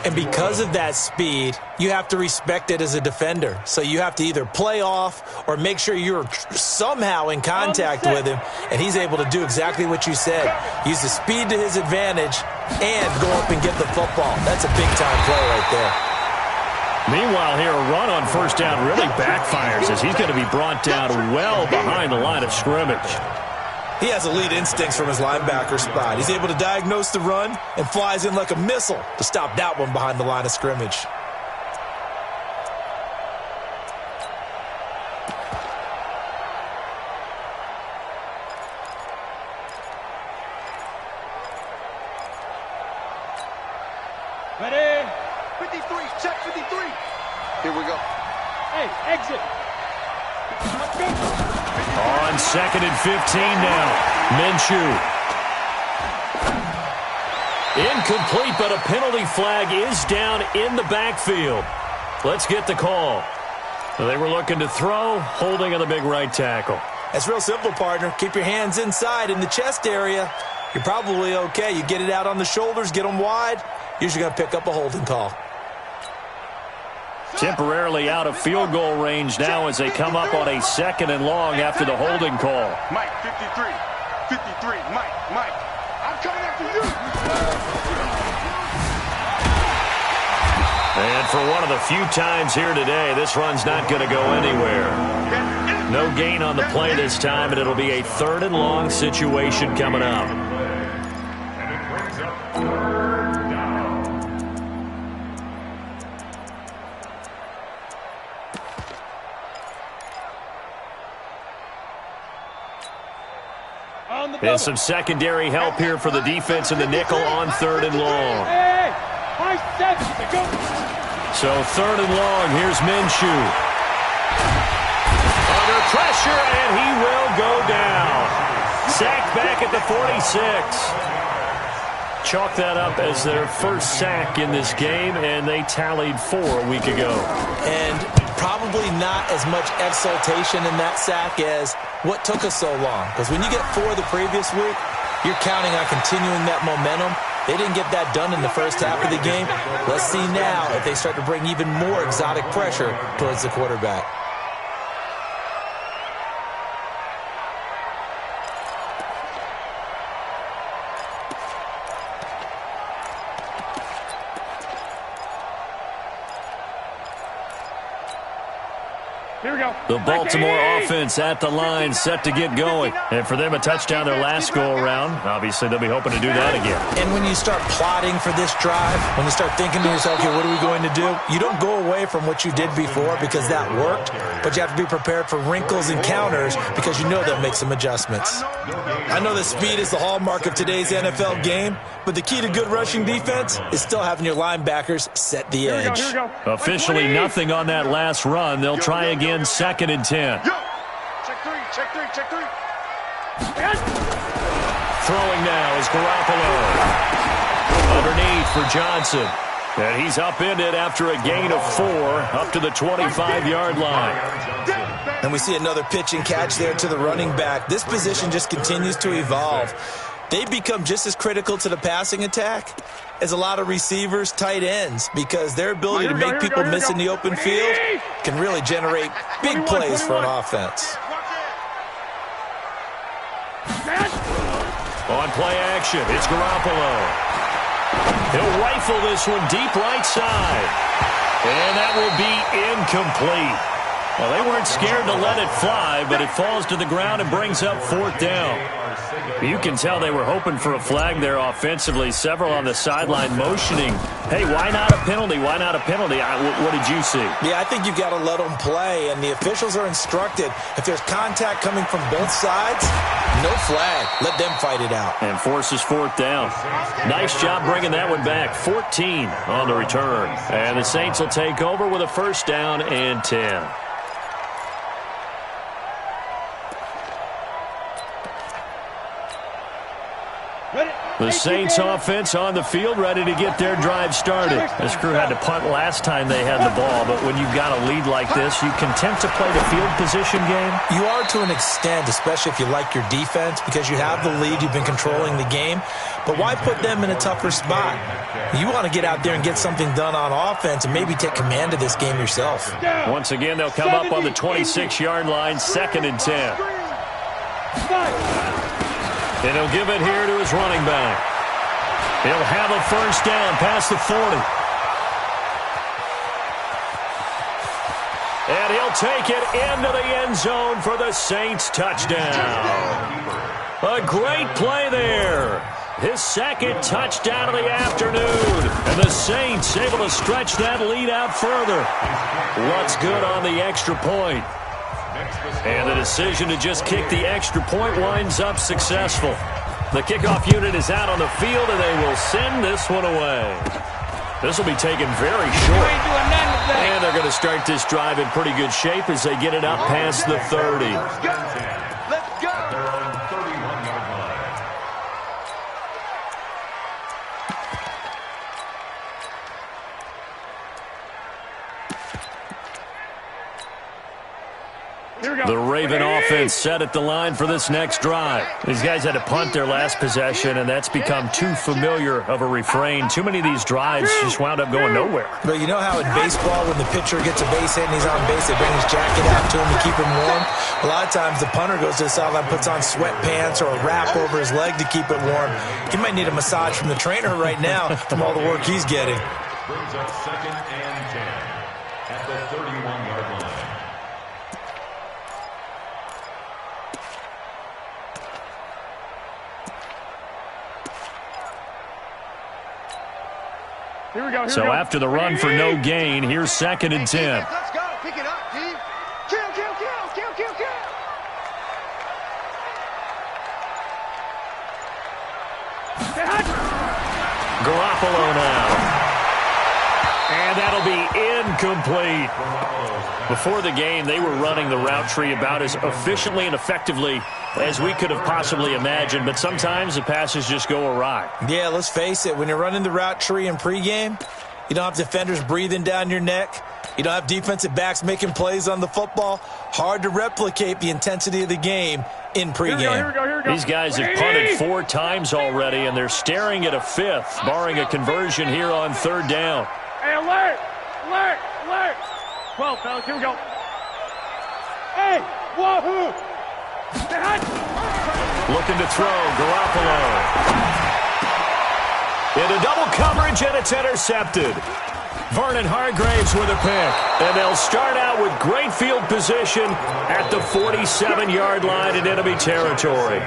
And because of that speed, you have to respect it as a defender. So you have to either play off or make sure you're somehow in contact with him. And he's able to do exactly what you said. Use the speed to his advantage and go up and get the football. That's a big-time play right there. Meanwhile, here, a run on first down really backfires as he's going to be brought down well behind the line of scrimmage. He has elite instincts from his linebacker spot. He's able to diagnose the run and flies in like a missile to stop that one behind the line of scrimmage. Ready. 53. Check 53. Here we go. Hey, exit. Let's go. On 2nd and 15 now. Minshew. Incomplete, but a penalty flag is down in the backfield. Let's get the call. They were looking to throw, holding on the big right tackle. That's real simple, partner. Keep your hands inside in the chest area. You're probably okay. You get it out on the shoulders, get them wide. Usually going to pick up a holding call. Temporarily out of field goal range now as they come up on a 2nd and long after the holding call. Mike, 53. 53. Mike. I'm coming after you. And for one of the few times here today, this run's not going to go anywhere. No gain on the play this time, and it'll be a 3rd and long situation coming up. And it brings up 3rd down. On the double. And some secondary help here for the defense in the nickel on 3rd and long. Hey, high 7. Go. So 3rd and long, here's Minshew. Under pressure, and he will go down. Sacked back at the 46. Chalk that up as their first sack in this game, and they tallied 4 a week ago. And probably not as much exultation in that sack as what took us so long. Because when you get 4 the previous week, you're counting on continuing that momentum. They didn't get that done in the first half of the game. Let's see now if they start to bring even more exotic pressure towards the quarterback. Here we go. The Baltimore offense at the line, set to get going. And for them, a touchdown their last go-around. Obviously, they'll be hoping to do that again. And when you start plotting for this drive, when you start thinking to yourself, okay, what are we going to do? You don't go away from what you did before because that worked, but you have to be prepared for wrinkles and counters because you know they'll make some adjustments. I know that speed is the hallmark of today's NFL game, but the key to good rushing defense is still having your linebackers set the edge. Here we go. Officially nothing on that last run. They'll try again. 2nd and 10. Yo. Check three. Throwing now is Garoppolo. Underneath for Johnson. And he's upended after a gain of 4 up to the 25-yard line. And we see another pitch and catch there to the running back. This position just continues to evolve. They become just as critical to the passing attack as a lot of receivers, tight ends, because their ability to make people miss in the open field can really generate big plays for an offense. On play action, it's Garoppolo. He'll rifle this one deep right side. And that will be incomplete. Well, they weren't scared to let it fly, but it falls to the ground and brings up 4th down. You can tell they were hoping for a flag there offensively. Several on the sideline motioning, hey, why not a penalty? Why not a penalty? What did you see? Yeah, I think you've got to let them play, and the officials are instructed, if there's contact coming from both sides, no flag. Let them fight it out. And forces 4th down. Nice job bringing that one back. 14 on the return. And the Saints will take over with a 1st down and 10. The Saints offense on the field, ready to get their drive started. This crew had to punt last time they had the ball, but when you've got a lead like this, you content to play the field position game? You are to an extent, especially if you like your defense, because you have the lead, you've been controlling the game. But why put them in a tougher spot? You want to get out there and get something done on offense and maybe take command of this game yourself. Once again, they'll come up on the 26-yard line, 2nd and 10. And he'll give it here to his running back. He'll have a 1st down past the 40. And he'll take it into the end zone for the Saints touchdown. A great play there. His 2nd touchdown of the afternoon. And the Saints able to stretch that lead out further. What's good on the extra point? And the decision to just kick the extra point winds up successful. The kickoff unit is out on the field, and they will send this one away. This will be taken very short. And they're going to start this drive in pretty good shape as they get it up past the 30. Let's go. They're on 31-yard line. The Raven offense set at the line for this next drive. These guys had to punt their last possession, and that's become too familiar of a refrain. Too many of these drives just wound up going nowhere. But you know how in baseball, when the pitcher gets a base hit and he's on base, they bring his jacket out to him to keep him warm? A lot of times the punter goes to the sideline, puts on sweatpants or a wrap over his leg to keep it warm. He might need a massage from the trainer right now from all the work he's getting. Brings up 2nd and 10 at the 31-yard line. Here we go. So after the run for no gain, here's 2nd and 10. Let's go. Pick it up, team. Kill. Garoppolo now. And that'll be incomplete. Before the game, they were running the route tree about as efficiently and effectively as we could have possibly imagined, but sometimes the passes just go awry. Yeah, let's face it. When you're running the route tree in pregame, you don't have defenders breathing down your neck. You don't have defensive backs making plays on the football. Hard to replicate the intensity of the game in pregame. Here we go. These guys have punted 4 times already, and they're staring at a 5th, barring a conversion here on 3rd down. Hey, alert! 12, fellas, here we go. Hey, wahoo! Looking to throw, Garoppolo. Into double coverage, and it's intercepted. Vernon Hargraves with a pick. And they'll start out with great field position at the 47-yard line in enemy territory.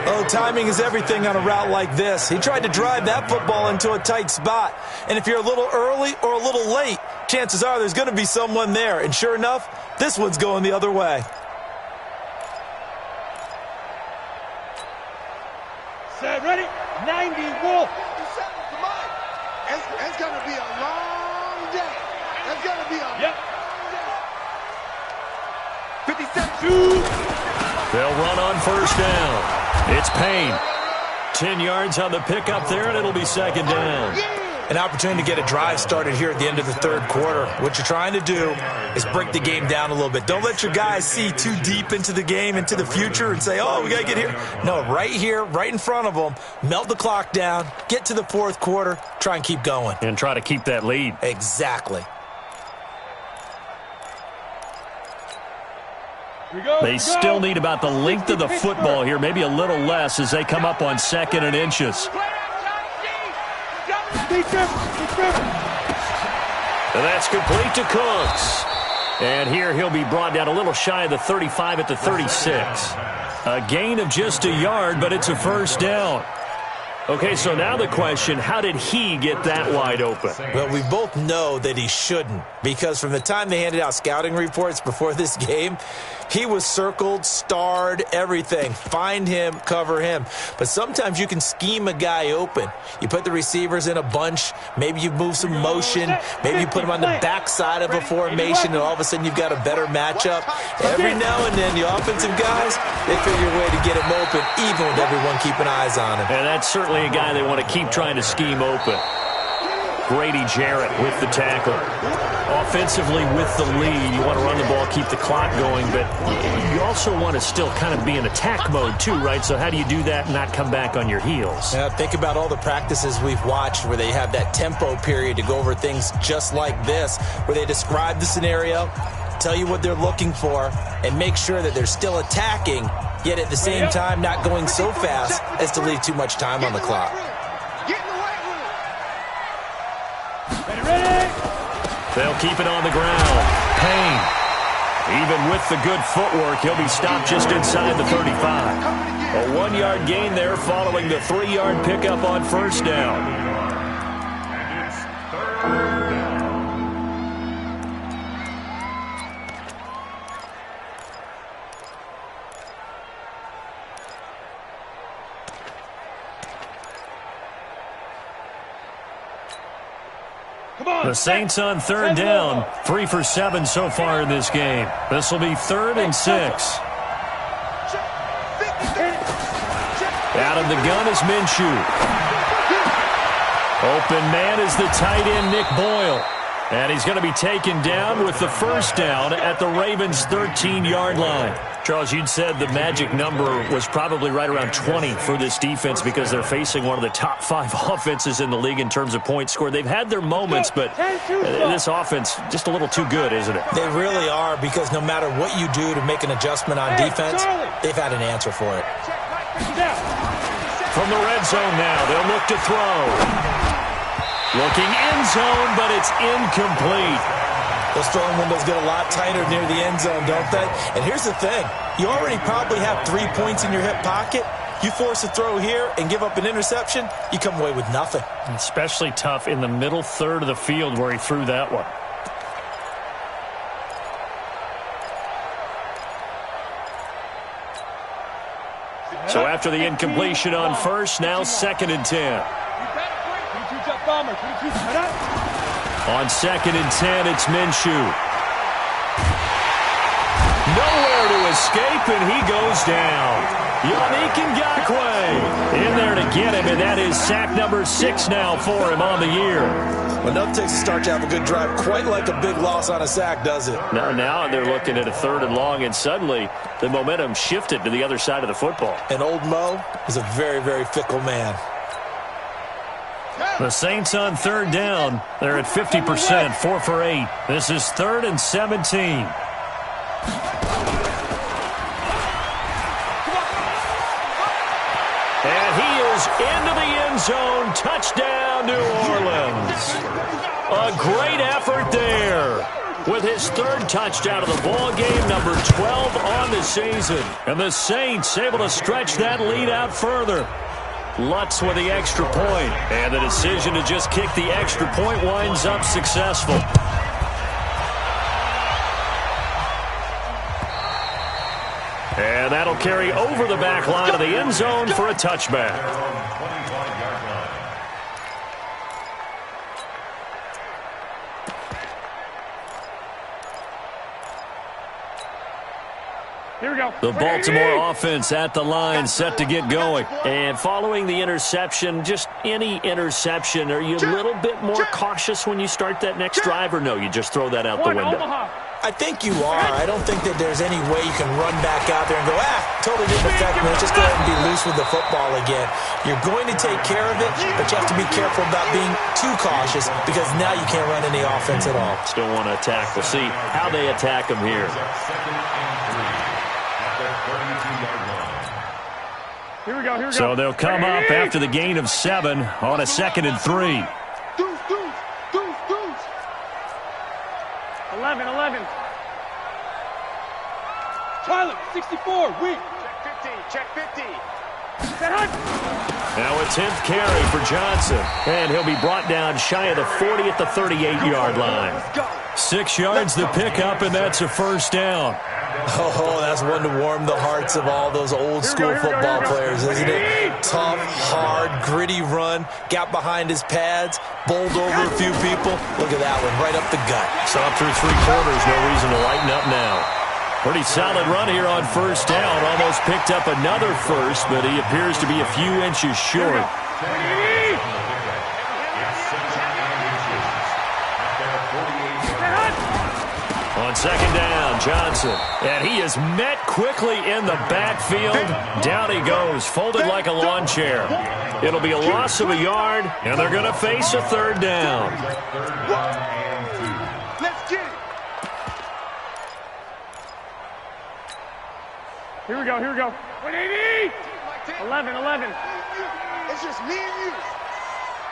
Oh, timing is everything on a route like this. He tried to drive that football into a tight spot. And if you're a little early or a little late, chances are there's going to be someone there. And sure enough, this one's going the other way. Set, ready? 90, Wolf. It's going to be a long day. It's going to be a long day. 57. They'll run on 1st down. It's Payne. 10 yards on the pickup there, and it'll be 2nd down. An opportunity to get a drive started here at the end of the 3rd quarter. What you're trying to do is break the game down a little bit. Don't let your guys see too deep into the game, into the future, and say, oh, we got to get here. No, right here, right in front of them, melt the clock down, get to the 4th quarter, try and keep going. And try to keep that lead. Exactly. They still need about the length of the football here, maybe a little less as they come up on 2nd and inches. And that's complete to Cooks. And here he'll be brought down a little shy of the 35 at the 36. A gain of just a yard, but it's a first down. Okay, so now the question, how did he get that wide open? Well, we both know that he shouldn't, because from the time they handed out scouting reports before this game, he was circled, starred, everything. Find him, cover him. But sometimes you can scheme a guy open. You put the receivers in a bunch. Maybe you move some motion. Maybe you put them on the backside of a formation, and all of a sudden you've got a better matchup. Every now and then, the offensive guys, they figure a way to get him open, even with everyone keeping eyes on him. And that's certainly a guy they want to keep trying to scheme open. Grady Jarrett with the tackle. Offensively with the lead, you want to run the ball, keep the clock going, but you also want to still kind of be in attack mode too, right? So how do you do that and not come back on your heels? Now, think about all the practices we've watched where they have that tempo period to go over things just like this, where they describe the scenario, tell you what they're looking for, and make sure that they're still attacking, yet at the same time not going so fast as to leave too much time on the clock. They'll keep it on the ground. Payne, even with the good footwork, he'll be stopped just inside the 35. A 1-yard gain there following the 3-yard pickup on first down. And it's third down. The Saints on third down, 3 for 7 so far in this game. This will be 3rd and 6. Out of the gun is Minshew. Open man is the tight end, Nick Boyle. And he's going to be taken down with the first down at the Ravens' 13-yard line. Charles, you'd said the magic number was probably right around 20 for this defense because they're facing one of the top 5 offenses in the league in terms of points scored. They've had their moments, but this offense just a little too good, isn't it? They really are, because no matter what you do to make an adjustment on defense, they've had an answer for it. From the red zone now, they'll look to throw. Looking end zone, but it's incomplete. Those throwing windows get a lot tighter near the end zone, don't they? And here's the thing. You already probably have 3 points in your hip pocket. You force a throw here and give up an interception, you come away with nothing. Especially tough in the middle third of the field where he threw that one. So after the incompletion on first, now 2nd and 10. On 2nd and 10, it's Minshew. Nowhere to escape, and he goes down. Yannick Ngakoue in there to get him, and that is sack number 6 now for him on the year. Well, enough takes a start to have a good drive, quite like a big loss on a sack, does it? Now they're looking at a 3rd and long, and suddenly the momentum shifted to the other side of the football. And old Mo is a very, very fickle man. The Saints on 3rd down. They're at 50%, 4 for 8. This is 3rd and 17. And he is into the end zone. Touchdown, New Orleans. A great effort there with his 3rd touchdown of the ball game, number 12 on the season. And the Saints able to stretch that lead out further. Lutz with the extra point, and the decision to just kick the extra point winds up successful. And that'll carry over the back line of the end zone for a touchback. Here we go. The Baltimore offense at the line, set to get going. And following the interception, just any interception, are you a little bit more cautious when you start that next drive, or no, you just throw that out the window? I think you are. I don't think that there's any way you can run back out there and go, totally didn't affect me. Let's just go ahead and be loose with the football again. You're going to take care of it, but you have to be careful about being too cautious, because now you can't run any offense at all. Still want to attack. We'll see how they attack them here. Here we go, here we go. So they'll come up after the gain of 7 on a 2nd and 3. 11. Tyler, 64, weak. Check 50. Set hunt. Now a 10th carry for Johnson. And he'll be brought down shy of the 40 at the 38-yard line. 6 yards the pickup, and that's a first down. Oh, that's one to warm the hearts of all those old-school football players, isn't it? Tough, hard, gritty run, got behind his pads, bowled over a few people. Look at that one, right up the gut. So up through 3 quarters, no reason to lighten up now. Pretty solid run here on first down. Almost picked up another first, but he appears to be a few inches short. On second down, Johnson. And he is met quickly in the backfield. Down he goes, folded like a lawn chair. It'll be a loss of a yard, and they're going to face a third down. Let's get it. Here we go. 180. 11. It's just me and you.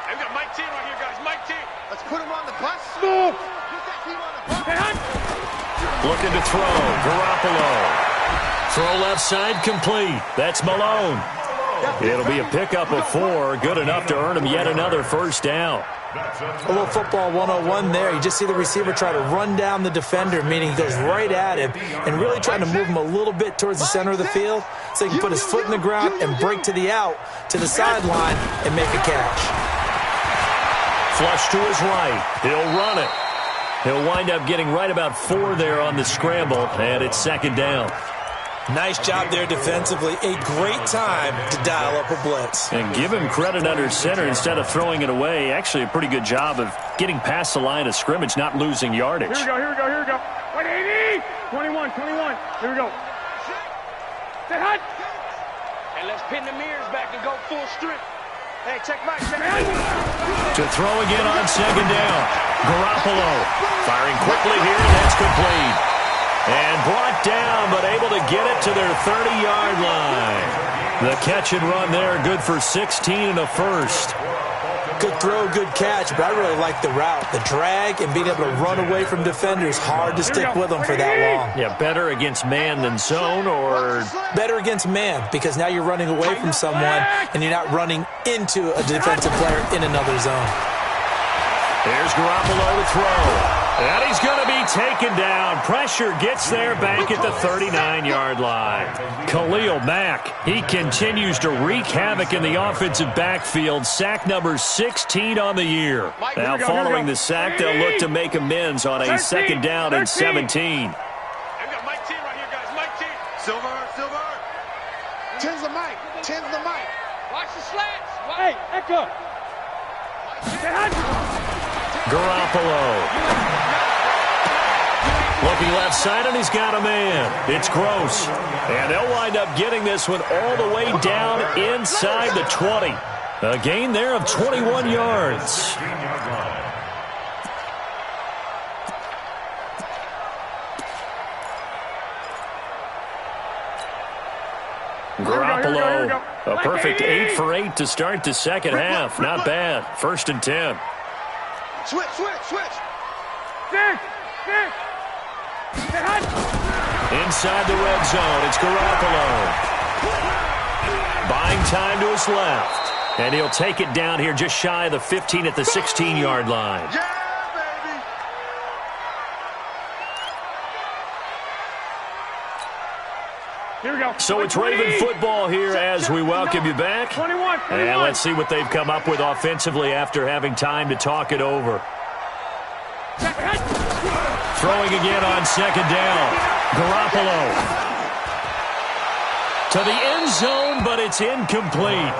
Hey, we got Mike 10 right here, guys. Mike 10. Let's put him on the bus. Move. Put that team on the bus. Set hunt. Looking to throw, Garoppolo. Throw left side complete. That's Malone. It'll be a pickup of 4, good enough to earn him yet another first down. A little football 101 there. You just see the receiver try to run down the defender, meaning he goes right at him and really trying to move him a little bit towards the center of the field so he can put his foot in the ground and break to the out, to the sideline, and make a catch. Flush to his right. He'll run it. He'll wind up getting right about 4 there on the scramble, and it's second down. Nice job there defensively. A great time to dial up a blitz. And give him credit under center instead of throwing it away. Actually, a pretty good job of getting past the line of scrimmage, not losing yardage. Here we go. 180. 21. Here we go. Set hunt. And let's pin the mirrors back and go full strip. Hey, check Mike. To throw again on second down. Garoppolo firing quickly here, and that's complete. And brought down, but able to get it to their 30-yard line. The catch and run there, good for 16 and a first. Good throw, good catch, but I really like the route. The drag and being able to run away from defenders, hard to stick with them for that long. Yeah, better against man than zone, or better against man, because now you're running away from someone and you're not running into a defensive player in another zone. Here's Garoppolo to throw. And he's going to be taken down. Pressure gets there back at the 39-yard line. Khalil Mack, he continues to wreak havoc in the offensive backfield. Sack number 16 on the year. Now following the sack, they'll look to make amends on a second down and 17. I've got Mike 10 right here, guys. Mike 10. Silver. 10's the mic. Watch the slants. Hey, Echo. Set hunt. Garoppolo. Looking left side, and he's got a man. It's Gross. And they'll wind up getting this one all the way down inside the 20. A gain there of 21 yards. Garoppolo, a perfect 8 for 8 to start the second half. Not bad. 1st and 10. Switch. 6. Inside the red zone, it's Garoppolo. Buying time to his left. And he'll take it down here just shy of the 15 at the 16-yard line. Yeah, baby. Here we go. So it's Raven football here as we welcome you back. 21. And let's see what they've come up with offensively after having time to talk it over. Throwing again on second down. Garoppolo. To the end zone, but it's incomplete.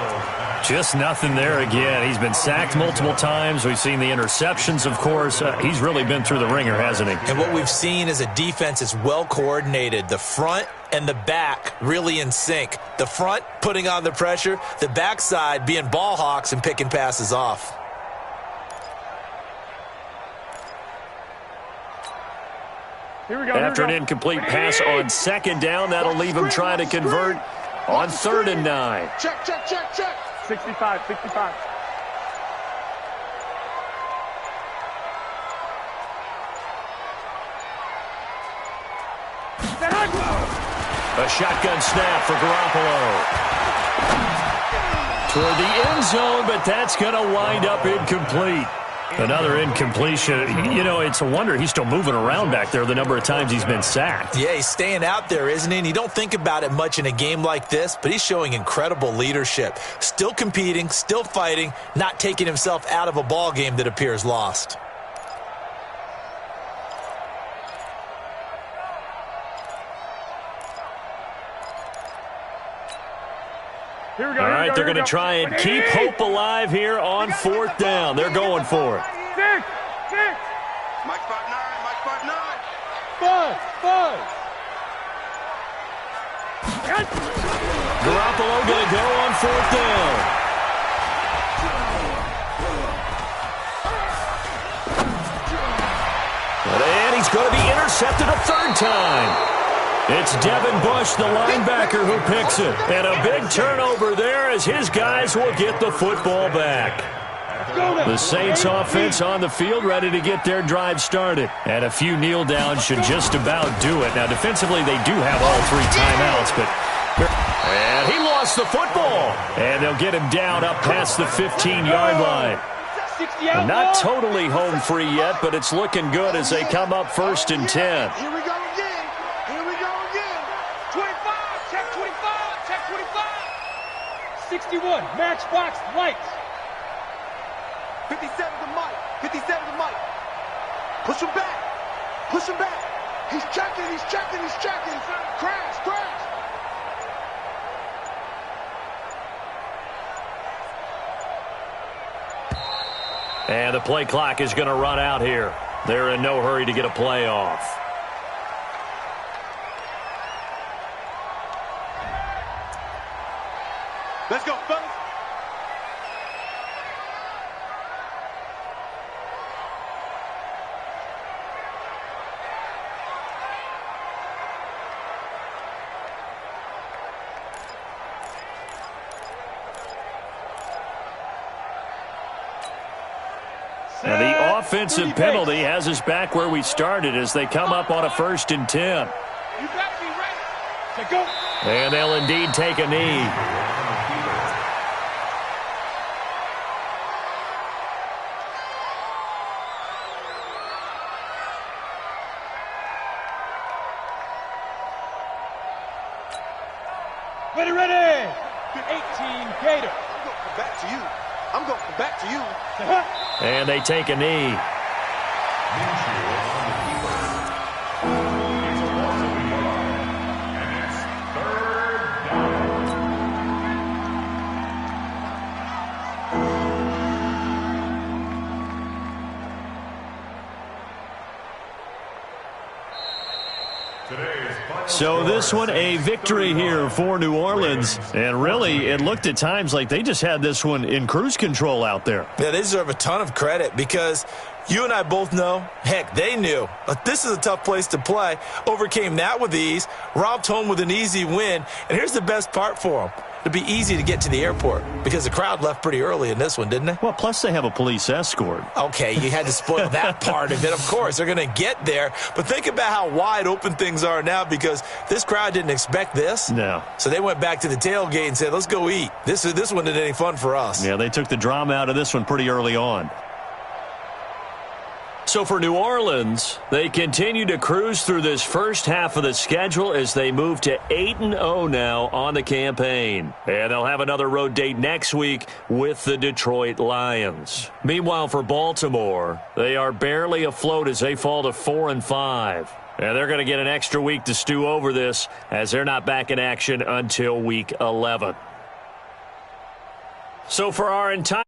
Just nothing there again. He's been sacked multiple times. We've seen the interceptions, of course. He's really been through the ringer, hasn't he? And what we've seen is a defense that's well coordinated. The front and the back really in sync. The front putting on the pressure. The backside being ball hawks and picking passes off. Here we go. After an incomplete pass on second down, that'll leave him trying to convert on 3rd and 9. Check. 65. A shotgun snap for Garoppolo. Toward the end zone, but that's going to wind up incomplete. Another incompletion. You know, it's a wonder he's still moving around back there the number of times he's been sacked. Yeah, he's staying out there, isn't he? And you don't think about it much in a game like this, but he's showing incredible leadership. Still competing, still fighting, not taking himself out of a ball game that appears lost. Here we go. All right, they're going to try and keep hope alive here on fourth down. They're going for it. Six. Mike 5'9", Mike 5'9". Five. Garoppolo going to go on fourth down. And he's going to be intercepted a third time. It's Devin Bush, the linebacker, who picks it. And a big turnover there as his guys will get the football back. The Saints offense on the field ready to get their drive started. And a few kneel downs should just about do it. Now, defensively, they do have all three timeouts, but... And he lost the football. And they'll get him down up past the 15-yard line. Not totally home free yet, but it's looking good as they come up 1st and 10. Here we go again. 61, matchbox lights. 57 to Mike. 57 to Mike. Push him back. He's checking. Crash. And the play clock is going to run out here. They're in no hurry to get a play off. Let's go, fellas. And the offensive penalty has us back where we started as they come up on a 1st and 10. You better be ready to go. And they'll indeed take a knee. Ready. 18 Gator. I'm going to come back to you. And they take a knee. So this one a victory here for New Orleans. And really, it looked at times like they just had this one in cruise control out there. Yeah, they deserve a ton of credit because you and I both know, heck, they knew. But this is a tough place to play. Overcame that with ease, robbed home with an easy win. And here's the best part for them. It'd be easy to get to the airport because the crowd left pretty early in this one, didn't they? Well, plus they have a police escort. Okay, you had to spoil that part of it. Of course, they're going to get there. But think about how wide open things are now because this crowd didn't expect this. No. So they went back to the tailgate and said, let's go eat. This one isn't any fun for us. Yeah, they took the drama out of this one pretty early on. So for New Orleans, they continue to cruise through this first half of the schedule as they move to 8-0 now on the campaign. And they'll have another road date next week with the Detroit Lions. Meanwhile, for Baltimore, they are barely afloat as they fall to 4-5. And they're going to get an extra week to stew over this as they're not back in action until week 11. So for our entire